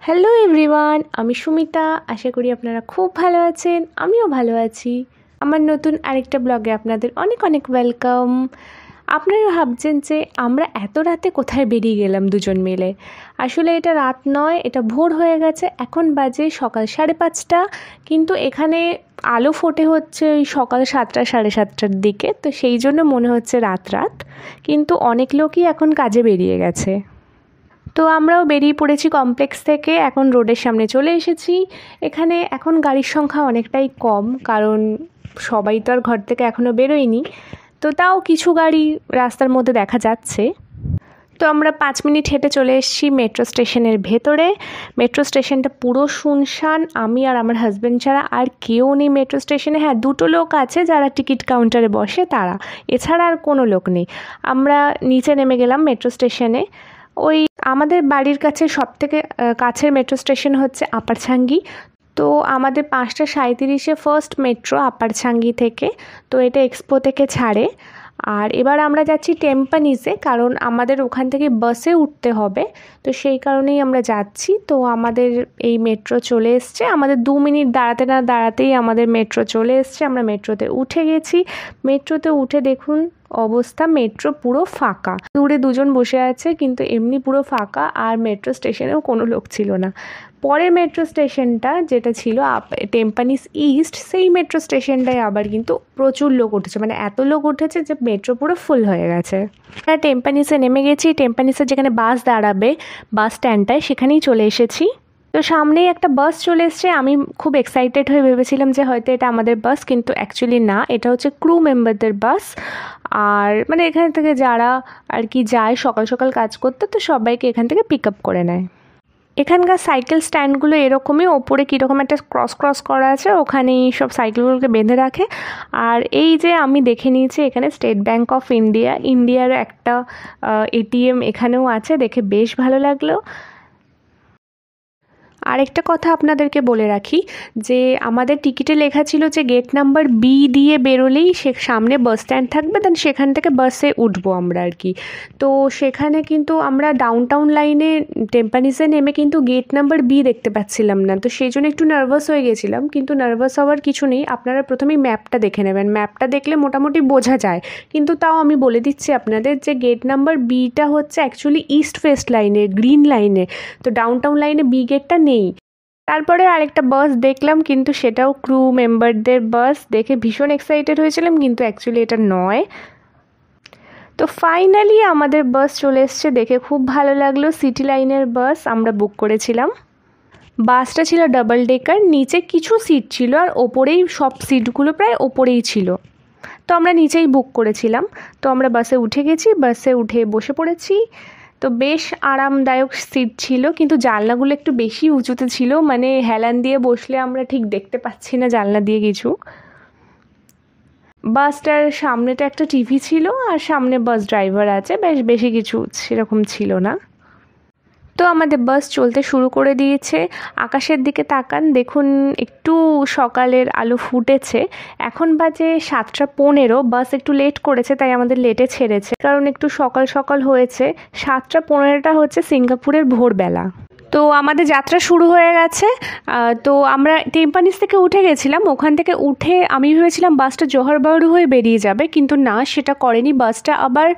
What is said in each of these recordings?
Hello everyone, আমি সুমিতা। আশা করি আপনারা খুব ভালো আছেন, আমিও ভালো আছি। আমার নতুন আরেকটা ব্লগে আপনাদের অনেক অনেক ওয়েলকাম। আপনারা ভাবছেন যে আমরা এত রাতে কোথায় বেরিয়ে গেলাম দুজন মিলে। আসলে এটা রাত নয়, এটা ভোর হয়ে গেছে। এখন বাজে সকাল 5:30, কিন্তু এখানে আলো ফোটে হচ্ছে ওই সকাল 7টা 7:30টার দিকে, তো সেই জন্য মনে হচ্ছে রাত রাত, কিন্তু অনেক লোকই এখন কাজে বেরিয়ে গেছে। তো আমরাও বেরিয়ে পড়েছি কমপ্লেক্স থেকে, এখন রোডের সামনে চলে এসেছি। এখানে এখন গাড়ির সংখ্যা অনেকটাই কম, কারণ সবাই তো আর ঘর থেকে এখনও বেরোয়নি, তো তাও কিছু গাড়ি রাস্তার মধ্যে দেখা যাচ্ছে। তো আমরা 5 মিনিট হেঁটে চলে এসেছি মেট্রো স্টেশনের ভেতরে। মেট্রো স্টেশনটা পুরো শুনশান, আমি আর আমার হাজব্যান্ড ছাড়া আর কেউ নেই মেট্রো স্টেশনে। হ্যাঁ, 2টো লোক আছে যারা টিকিট কাউন্টারে বসে, তারা, এছাড়া আর কোনো লোক নেই। আমরা নিচে নেমে গেলাম মেট্রো স্টেশনে। ওই আমাদের বাড়ির কাছে সবথেকে কাছের মেট্রো স্টেশন হচ্ছে আপারছাঙ্গি। তো আমাদের 5:37-এ ফার্স্ট মেট্রো আপারছাঙ্গি থেকে, তো এটা এক্সপো থেকে ছাড়ে। আর এবার আমরা যাচ্ছি টেম্পানিসে, কারণ আমাদের ওখান থেকে বাসে উঠতে হবে, তো সেই কারণেই আমরা যাচ্ছি। তো আমাদের এই মেট্রো চলে এসছে, আমাদের 2 মিনিট দাঁড়াতে না দাঁড়াতেই আমাদের মেট্রো চলে এসছে। আমরা মেট্রোতে উঠে গেছি। মেট্রোতে উঠে দেখুন অবস্থা, মেট্রো পুরো ফাঁকা। দূরে দুজন বসে আছে, কিন্তু এমনি পুরো ফাঁকা, আর মেট্রো স্টেশনেও কোনো লোক ছিল না। পরের মেট্রো স্টেশনটা যেটা ছিল টেম্পানিস ইস্ট, সেই মেট্রো স্টেশনটায় আবার কিন্তু প্রচুর লোক উঠেছে, মানে এত লোক উঠেছে যে মেট্রো পুরো ফুল হয়ে গেছে। আমরা টেম্পানিসে নেমে গেছি। টেম্পানিসে যেখানে বাস দাঁড়াবে, বাস স্ট্যান্ডটায়, সেখানেই চলে এসেছি। তো সামনেই একটা বাস চলে এসছে। আমি খুব এক্সাইটেড হয়ে ভেবেছিলাম যে হয়তো এটা আমাদের বাস, কিন্তু অ্যাকচুয়ালি না, এটা হচ্ছে ক্রু মেম্বারদের বাস। আর মানে এখান থেকে যারা আর কি যায় সকাল সকাল কাজ করতে, তো সবাইকে এখান থেকে পিক আপ করে নেয়। এখানকার সাইকেল স্ট্যান্ডগুলো এরকমই, ওপরে কীরকম একটা ক্রস করা আছে, ওখানেই সব সাইকেলগুলোকে বেঁধে রাখে। আর এই যে আমি দেখে নিয়েছি এখানে স্টেট ব্যাঙ্ক অফ ইন্ডিয়ার একটা এটিএম এখানেও আছে, দেখে বেশ ভালো লাগলো। আরেকটা কথা আপনাদেরকে বলে রাখি, যে আমাদের টিকিটে লেখা ছিল যে গেট নাম্বার বি দিয়ে বেরোলেই সামনে বাস স্ট্যান্ড থাকবে, দেন সেখান থেকে বাসে উঠবো আমরা আর কি। তো সেখানে কিন্তু আমরা ডাউনটাউন লাইনে টেম্পানিসে নেমে কিন্তু গেট নাম্বার বি দেখতে পাচ্ছিলাম না, তো সেই জন্য একটু নার্ভাস হয়ে গেছিলাম। কিন্তু নার্ভাস হওয়ার কিছু নেই, আপনারা প্রথমেই ম্যাপটা দেখে নেবেন, ম্যাপটা দেখলে মোটামুটি বোঝা যায়। কিন্তু তাও আমি বলে দিচ্ছি আপনাদের যে গেট নাম্বার বিটা হচ্ছে অ্যাকচুয়ালি ইস্ট ওয়েস্ট লাইনে, গ্রিন লাইনে, তো ডাউনটাউন লাইনে বি গেটটা নেই। তারপরে আরেকটা বাস দেখলাম, কিন্তু সেটাও ক্রু মেম্বারদের বাস, দেখে ভীষণ এক্সাইটেড হয়েছিলাম, কিন্তু অ্যাকচুয়ালি এটা নয়। তো ফাইনালি আমাদের বাস চলে এসছে, দেখে খুব ভালো লাগলো। সিটি লাইনের বাস আমরা বুক করেছিলাম। বাসটা ছিল ডাবল ডেকার, নিচে কিছু সিট ছিল আর ওপরেই সব সিটগুলো প্রায় ওপরেই ছিল, তো আমরা নিচেই বুক করেছিলাম। তো আমরা বাসে উঠে গেছি, বাসে উঠে বসে পড়েছি। তো বেশ আরামদায়ক সিট ছিল, কিন্তু জানলাগুলো একটু বেশি উঁচুতে ছিল, মানে হেলান দিয়ে বসলে আমরা ঠিক দেখতে পাচ্ছি না জানলা দিয়ে কিছু। বাসটার সামনেটা একটা টিভি ছিল, আর সামনে বাস ড্রাইভার আছে, বেশি কিছু সেরকম ছিল না। তো আমাদের বাস চলতে শুরু করে দিয়েছে। আকাশের দিকে তাকান, দেখুন একটু সকালের আলো ফুটেছে। এখন বাজে 7:15, বাস একটু লেট করেছে, তাই আমাদের লেটে ছেড়েছে, কারণ একটু সকাল সকাল হয়েছে। 7:15টা হচ্ছে সিঙ্গাপুরের ভোরবেলা। তো আমাদের যাত্রা শুরু হয়ে গেছে। তো আমরা টেম্পানিস থেকে উঠে গেছিলাম। ওখান থেকে উঠে আমি ভেবেছিলাম বাসটা জোহর বারু হয়ে বেরিয়ে যাবে, কিন্তু না, সেটা করেনি। বাসটা আবার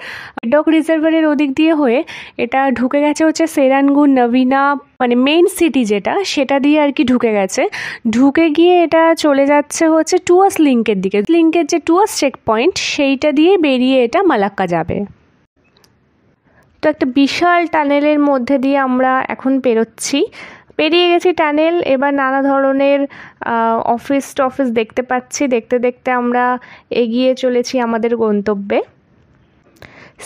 ডক রিজার্ভারের ওদিক দিয়ে হয়ে এটা ঢুকে গেছে হচ্ছে সেরানগুন নভিনা, মানে মেইন সিটি যেটা, সেটা দিয়ে আর কি ঢুকে গেছে। ঢুকে গিয়ে এটা চলে যাচ্ছে হচ্ছে টুয়াস লিঙ্কের দিকে। লিঙ্কের যে টুয়াস চেক পয়েন্ট, সেইটা দিয়ে বেরিয়ে এটা মালাক্কা যাবে। তো একটা বিশাল টানেলের মধ্যে দিয়ে আমরা এখন পেরোচ্ছি। পেরিয়ে গেছি টানেল, এবার নানা ধরনের অফিস টফিস দেখতে পাচ্ছি। দেখতে দেখতে আমরা এগিয়ে চলেছি আমাদের গন্তব্যে।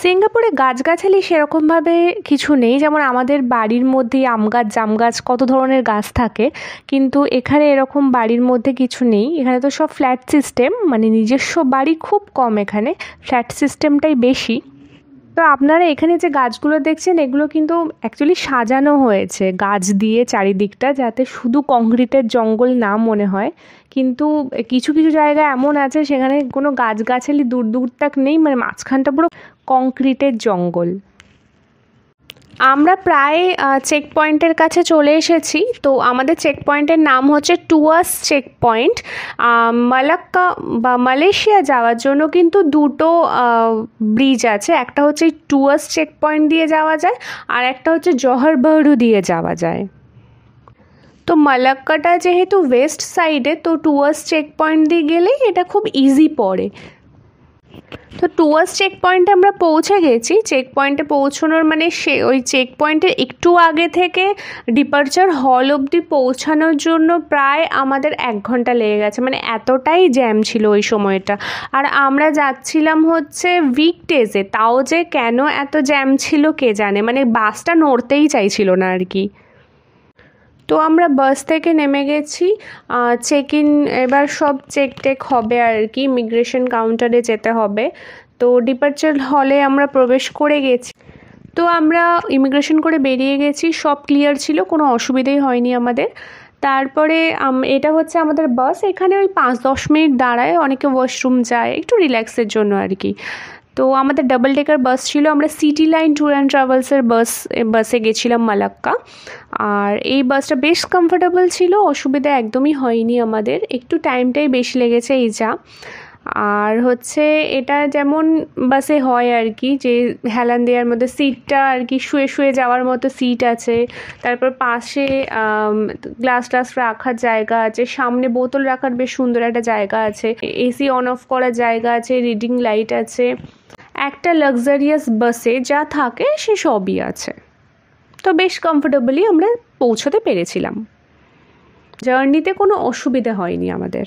সিঙ্গাপুরে গাছগাছালি সেরকমভাবে কিছু নেই, যেমন আমাদের বাড়ির মধ্যেই আম গাছ, জাম গাছ, কত ধরনের গাছ থাকে, কিন্তু এখানে এরকম বাড়ির মধ্যে কিছু নেই। এখানে তো সব ফ্ল্যাট সিস্টেম, মানে নিজস্ব বাড়ি খুব কম, এখানে ফ্ল্যাট সিস্টেমটাই বেশি। তো আপনারা এখানে যে গাছগুলো দেখছেন, এগুলো কিন্তু অ্যাকচুয়ালি সাজানো হয়েছে গাছ দিয়ে চারিদিকটা, যাতে শুধু কংক্রিটের জঙ্গল না মনে হয়। কিন্তু কিছু কিছু জায়গা এমন আছে সেখানে কোনো গাছগাছালি দূর দূর তক নেই, মানে মাঝখানটা পুরো কংক্রিটের জঙ্গল। আমরা প্রায় চেক পয়েন্টের কাছে চলে এসেছি। তো আমাদের চেক পয়েন্টের নাম হচ্ছে টুয়াস চেক পয়েন্ট। মালাক্কা বা মালয়েশিয়া যাওয়ার জন্য কিন্তু দুটো ব্রিজ আছে, একটা হচ্ছে টুয়াস চেক পয়েন্ট দিয়ে যাওয়া যায় আর একটা হচ্ছে জহর বাহরু দিয়ে যাওয়া যায়। তো মালাক্কাটা যেহেতু ওয়েস্ট সাইডে, তো টুয়াস চেক পয়েন্ট দিয়ে গেলেই এটা খুব ইজি পড়ে। তো টুয়াস চেক পয়েন্টে আমরা পৌঁছে গেছি। চেক পয়েন্টে পৌঁছানোর মানে ওই চেক পয়েন্টের একটু আগে থেকে ডিপার্চার হল অবধি পৌঁছানোর জন্য প্রায় আমাদের 1 ঘন্টা লেগে গেছে, মানে এতটাই জ্যাম ছিল ওই সময়টা। আর আমরা যাচ্ছিলাম হচ্ছে উইকডেজে, তাও যে কেন এত জ্যাম ছিল কে জানে, মানে বাসটা নড়তেই চাইছিল না আর কি। তো আমরা বাস থেকে নেমে গেছি, চেক ইন এবার সব চেক টেক হবে আর কি, ইমিগ্রেশন কাউন্টারে যেতে হবে। তো ডিপার্চার হলে আমরা প্রবেশ করে গেছি। তো আমরা ইমিগ্রেশন করে বেরিয়ে গেছি, সব ক্লিয়ার ছিল, কোনো অসুবিধাই হয়নি আমাদের। তারপরে এটা হচ্ছে আমাদের বাস, এখানে ওই 5-10 মিনিট দাঁড়ায়, অনেকে ওয়াশরুম যায় একটু রিল্যাক্সের জন্য আর কি। তো আমাদের ডাবল ডেকার বাস ছিল, আমরা সিটি লাইন ট্যুর অ্যান্ড ট্রাভেলসের বাসে গেছিলাম মালাক্কা। আর এই বাসটা বেশ কমফোর্টেবল ছিল, অসুবিধা একদমই হয়নি আমাদের, একটু টাইমটাই বেশি লেগেছে এই যা। আর হচ্ছে এটা যেমন বাসে হয় আর কি, যে হেলান দেওয়ার মধ্যে সিটটা আর কি শুয়ে শুয়ে যাওয়ার মতো সিট আছে, তারপর পাশে গ্লাস টাস রাখার জায়গা আছে, সামনে বোতল রাখার বেশ সুন্দর একটা জায়গা আছে, এসি অন অফ করার জায়গা আছে, রিডিং লাইট আছে। একটা লাক্সারিয়াস বাসে যা থাকে সে সবই আছে। তো বেশ কমফোর্টেবলি আমরা পৌঁছতে পেরেছিলাম, জার্নিতে কোনো অসুবিধা হয়নি আমাদের।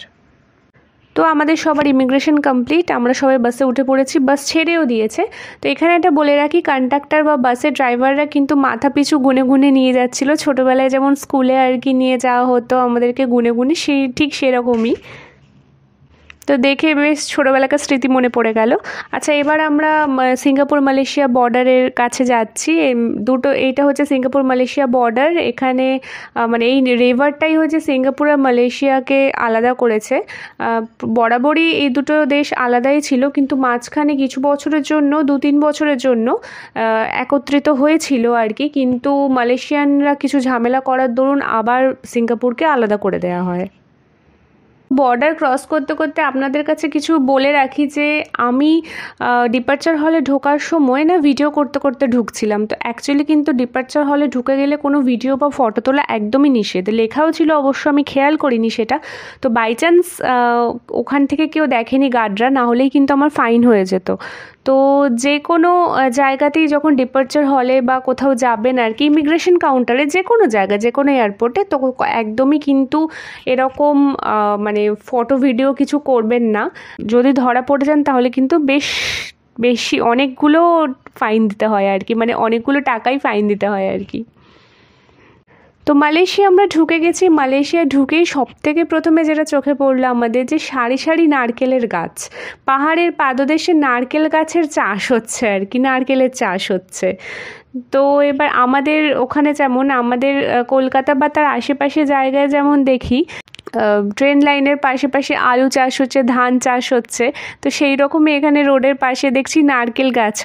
তো আমাদের সবার ইমিগ্রেশন কমপ্লিট, আমরা সবাই বাসে উঠে পড়েছি, বাস ছেড়েও দিয়েছে। তো এখানে একটা বলে রাখি, কন্ডাক্টর বা বাসের ড্রাইভাররা কিন্তু মাথা পিছু গুনে গুনে নিয়ে যাচ্ছিলো, ছোটোবেলায় যেমন স্কুলে আর কি নিয়ে যাওয়া হতো আমাদেরকে গুনে গুনে, ঠিক সেরকমই। তো দেখে বেশ ছোটোবেলাকার স্মৃতি মনে পড়ে গেল। আচ্ছা, এবার আমরা সিঙ্গাপুর মালয়েশিয়া বর্ডারের কাছে যাচ্ছি। এইটা হচ্ছে সিঙ্গাপুর মালয়েশিয়া বর্ডার। এখানে মানে এই রিভারটাই হচ্ছে সিঙ্গাপুর আর মালয়েশিয়াকে আলাদা করেছে। বরাবরই এই দুটো দেশ আলাদাই ছিল, কিন্তু মাঝখানে কিছু বছরের জন্য 2-3 বছরের জন্য একত্রিত হয়েছিল আর কি, কিন্তু মালয়েশিয়ানরা কিছু ঝামেলা করার দরুন আবার সিঙ্গাপুরকে আলাদা করে দেওয়া হয়। বর্ডার ক্রস করতে করতে আপনাদের কাছে কিছু বলে রাখি যে আমি ডিপার্চার হলে ঢোকার সময় না ভিডিও করতে করতে ঢুকছিলাম। তো অ্যাকচুয়ালি কিন্তু ডিপার্চার হলে ঢুকে গেলে কোনো ভিডিও বা ফটো তোলা একদমই নিষেধ, লেখাও ছিল অবশ্য, আমি খেয়াল করিনি সেটা। তো বাই চান্স ওখান থেকে কেউ দেখেনি গার্ডরা, না হলেই কিন্তু আমার ফাইন হয়ে যেত। তো যে কোনো জায়গাতেই যখন ডিপার্চার হলে বা কোথাও যাবেন আর কি, ইমিগ্রেশন কাউন্টারে যে কোনো জায়গায়, যে কোনো এয়ারপোর্টে, তো একদমই কিন্তু এরকম মানে ফটো ভিডিও কিছু করবেন না। যদি ধরা পড়ে যান তাহলে কিন্তু বেশি অনেকগুলো ফাইন দিতে হয় আর কি, মানে অনেকগুলো টাকাই ফাইন দিতে হয় আর কি। তো মালয়েশিয়া আমরা ঢুকে গেছি। মালয়েশিয়া ঢুকেই সবথেকে প্রথমে যেটা চোখে পড়লো আমাদের, যে সারি সারি নারকেলের গাছ, পাহাড়ের পাদদেশে নারকেল গাছের চাষ হচ্ছে আর কি, নারকেলের চাষ হচ্ছে। তো এবার আমাদের ওখানে যেমন আমাদের কলকাতা বা তার আশেপাশে জায়গায় যেমন দেখি ট্রেন লাইনের পাশে পাশে আলু চাষ হচ্ছে, ধান চাষ হচ্ছে, তো সেই রকমই এখানে রোডের পাশে দেখছি নারকেল গাছ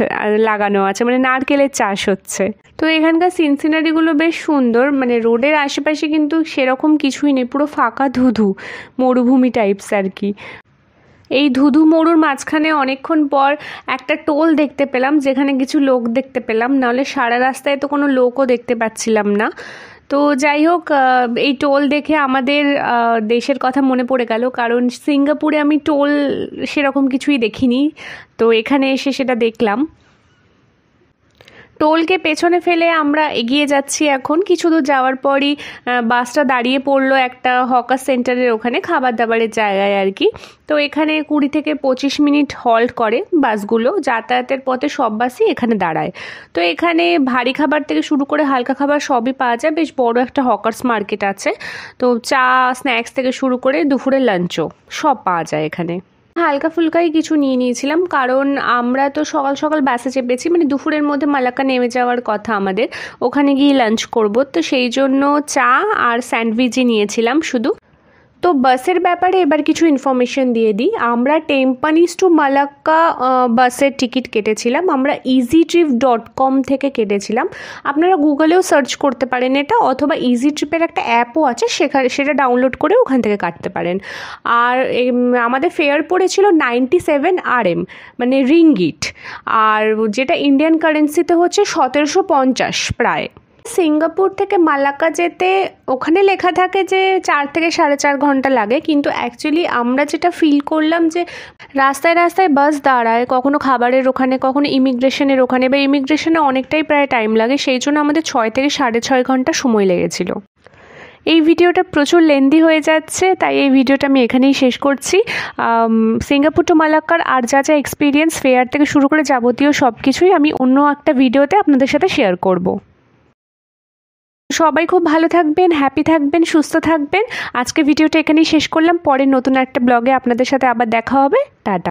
লাগানো আছে, মানে নারকেলের চাষ হচ্ছে। তো এখানকার সিনারিগুলো বেশ সুন্দর, মানে রোডের আশেপাশে কিন্তু সেরকম কিছুই নেই, পুরো ফাঁকা ধুধু মরুভূমি টাইপস আর কি। এই ধুধু মরুর মাঝখানে অনেকক্ষণ পর একটা টোল দেখতে পেলাম, যেখানে কিছু লোক দেখতে পেলাম, নাহলে সারা রাস্তায় তো কোনো লোকও দেখতে পাচ্ছিলাম না। তো যাই হোক, এই টোল দেখে আমাদের দেশের কথা মনে পড়ে গেল, কারণ সিঙ্গাপুরে আমি টোল সেরকম কিছুই দেখিনি, তো এখানে এসে সেটা দেখলাম। টোলকে পেছনে ফেলে আমরা এগিয়ে যাচ্ছি। এখন কিছু দূর যাওয়ার পরই বাসটা দাঁড়িয়ে পড়লো একটা হকার সেন্টারের ওখানে, খাবার দাবারের জায়গায় আর কি। তো এখানে 20 থেকে 25 মিনিট হল্ট করে বাসগুলো, যাতায়াতের পথে সব বাসই এখানে দাঁড়ায়। তো এখানে ভারী খাবার থেকে শুরু করে হালকা খাবার সবই পাওয়া যায়, বেশ বড় একটা হকার্স মার্কেট আছে। তো চা, স্ন্যাক্স থেকে শুরু করে দুপুরের লাঞ্চও সব পাওয়া যায় এখানে। হালকা ফুলকাই কিছু নিয়ে নিয়েছিলাম, কারণ আমরা তো সকাল সকাল বাসে চেপেছি, মানে দুপুরের মধ্যে মালাক্কা নেমে যাওয়ার কথা আমাদের, ওখানে গিয়ে লাঞ্চ করব, তো সেই জন্য চা আর স্যান্ডউইচই নিয়েছিলাম শুধু। তো বাসের ব্যাপারে এবার কিছু ইনফরমেশন দিয়ে দিই। আমরা টেম্পানিজ টু মালাক্কা বাসের টিকিট কেটেছিলাম, আমরা easytrip.com থেকে কেটেছিলাম। আপনারা গুগলেও সার্চ করতে পারেন এটা, অথবা ইজি ট্রিপের একটা অ্যাপও আছে, সেটা ডাউনলোড করে ওখান থেকে কাটতে পারেন। আর আমাদের ফেয়ার পড়েছিল 97 RM, মানে রিঙ্গিট, আর যেটা ইন্ডিয়ান কারেন্সিতে হচ্ছে 1750 প্রায়। সিঙ্গাপুর থেকে মালাক্কা যেতে ওখানে লেখা থাকে যে 4 থেকে 4.5 ঘন্টা লাগে, কিন্তু অ্যাকচুয়ালি আমরা যেটা ফিল করলাম যে রাস্তায় রাস্তায় বাস দাঁড়ায়, কখনো খাবারের ওখানে, কখনো ইমিগ্রেশনের ওখানে, বা ইমিগ্রেশনে অনেকটাই প্রায় টাইম লাগে, সেই জন্য আমাদের 6 থেকে 6.5 ঘন্টা সময় লেগেছিল। এই ভিডিওটা প্রচুর লেন্দি হয়ে যাচ্ছে, তাই এই ভিডিওটা আমি এখানেই শেষ করছি। সিঙ্গাপুর টু মালাক্কার আর যা যা এক্সপিরিয়েন্স, ফেয়ার থেকে শুরু করে যাবতীয় সব কিছুই আমি অন্য একটা ভিডিওতে আপনাদের সাথে শেয়ার করব। সবাই খুব ভালো থাকবেন, হ্যাপি থাকবেন, সুস্থ থাকবেন। আজকে ভিডিওটা এখানেই শেষ করলাম, পরে নতুন একটা ব্লগে আপনাদের সাথে আবার দেখা হবে। টাটা।